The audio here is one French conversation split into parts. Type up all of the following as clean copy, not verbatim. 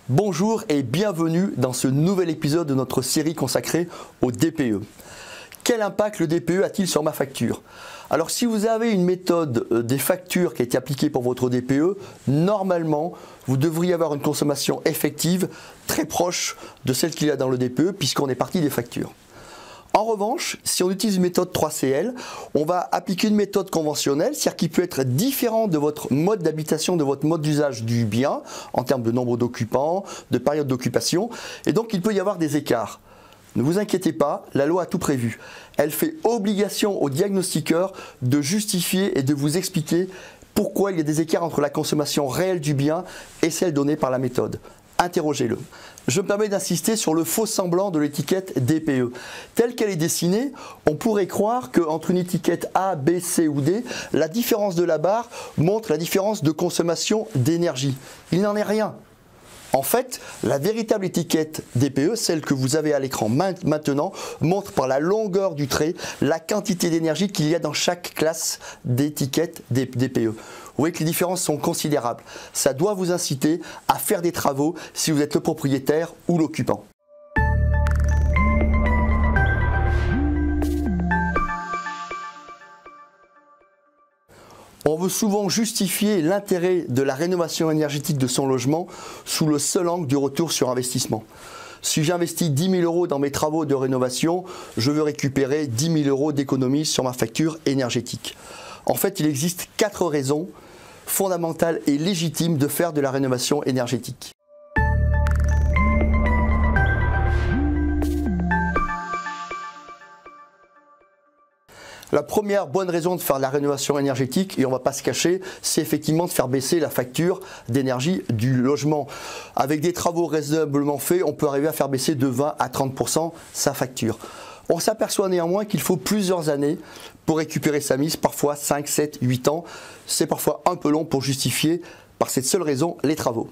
Bonjour et bienvenue dans ce nouvel épisode de notre série consacrée au DPE. Quel impact le DPE a-t-il sur ma facture? Alors si vous avez une méthode des factures qui a été appliquée pour votre DPE, normalement vous devriez avoir une consommation effective très proche de celle qu'il y a dans le DPE puisqu'on est parti des factures. En revanche, si on utilise une méthode 3CL, on va appliquer une méthode conventionnelle, c'est-à-dire qui peut être différente de votre mode d'habitation, de votre mode d'usage du bien, en termes de nombre d'occupants, de période d'occupation, et donc il peut y avoir des écarts. Ne vous inquiétez pas, la loi a tout prévu. Elle fait obligation au diagnostiqueur de justifier et de vous expliquer pourquoi il y a des écarts entre la consommation réelle du bien et celle donnée par la méthode. Interrogez-le. Je me permets d'insister sur le faux semblant de l'étiquette DPE. Telle qu'elle est dessinée, on pourrait croire qu'entre une étiquette A, B, C ou D, la différence de la barre montre la différence de consommation d'énergie. Il n'en est rien. En fait, la véritable étiquette DPE, celle que vous avez à l'écran maintenant, montre par la longueur du trait la quantité d'énergie qu'il y a dans chaque classe d'étiquette DPE. Vous voyez que les différences sont considérables. Ça doit vous inciter à faire des travaux si vous êtes le propriétaire ou l'occupant. On veut souvent justifier l'intérêt de la rénovation énergétique de son logement sous le seul angle du retour sur investissement. Si j'investis 10 000 € dans mes travaux de rénovation, je veux récupérer 10 000 € d'économie sur ma facture énergétique. En fait, il existe 4 raisons fondamentales et légitimes de faire de la rénovation énergétique. La première bonne raison de faire de la rénovation énergétique, et on ne va pas se cacher, c'est effectivement de faire baisser la facture d'énergie du logement. Avec des travaux raisonnablement faits, on peut arriver à faire baisser de 20 à 30% sa facture. On s'aperçoit néanmoins qu'il faut plusieurs années pour récupérer sa mise, parfois 5, 7, 8 ans. C'est parfois un peu long pour justifier, par cette seule raison, les travaux.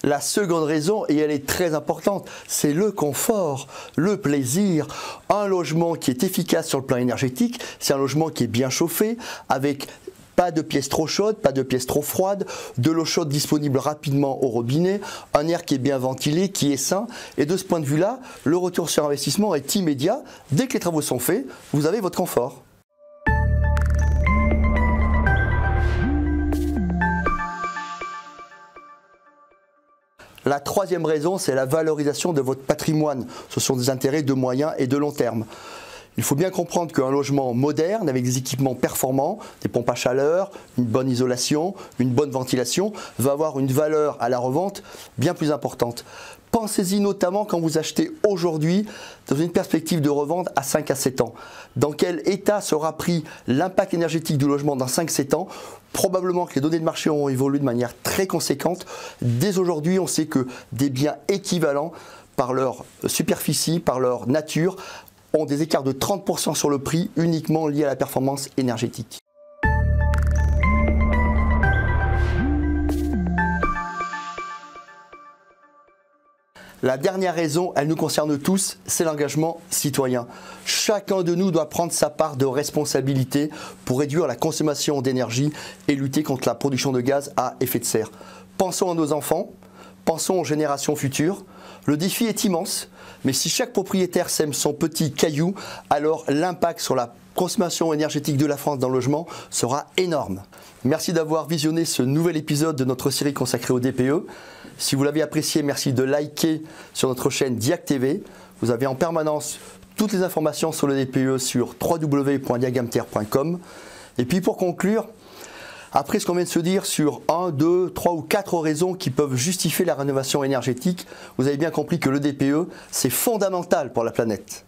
La seconde raison, et elle est très importante, c'est le confort, le plaisir. Un logement qui est efficace sur le plan énergétique, c'est un logement qui est bien chauffé, avec pas de pièces trop chaudes, pas de pièces trop froides, de l'eau chaude disponible rapidement au robinet, un air qui est bien ventilé, qui est sain. Et de ce point de vue-là, le retour sur investissement est immédiat. Dès que les travaux sont faits, vous avez votre confort. La troisième raison, c'est la valorisation de votre patrimoine. Ce sont des intérêts de moyen et de long terme. Il faut bien comprendre qu'un logement moderne, avec des équipements performants, des pompes à chaleur, une bonne isolation, une bonne ventilation, va avoir une valeur à la revente bien plus importante. Pensez-y notamment quand vous achetez aujourd'hui dans une perspective de revente à 5 à 7 ans. Dans quel état sera pris l'impact énergétique du logement dans 5-7 ans? Probablement que les données de marché ont évolué de manière très conséquente. Dès aujourd'hui, on sait que des biens équivalents, par leur superficie, par leur nature, ont des écarts de 30% sur le prix uniquement liés à la performance énergétique. La dernière raison, elle nous concerne tous, c'est l'engagement citoyen. Chacun de nous doit prendre sa part de responsabilité pour réduire la consommation d'énergie et lutter contre la production de gaz à effet de serre. Pensons à nos enfants, pensons aux générations futures. Le défi est immense, mais si chaque propriétaire sème son petit caillou, alors l'impact sur la consommation énergétique de la France dans le logement sera énorme. Merci d'avoir visionné ce nouvel épisode de notre série consacrée au DPE. Si vous l'avez apprécié, merci de liker sur notre chaîne Diag TV. Vous avez en permanence toutes les informations sur le DPE sur www.diagamter.com. Et puis pour conclure, après ce qu'on vient de se dire sur 1, 2, 3 ou 4 raisons qui peuvent justifier la rénovation énergétique, vous avez bien compris que le DPE, c'est fondamental pour la planète.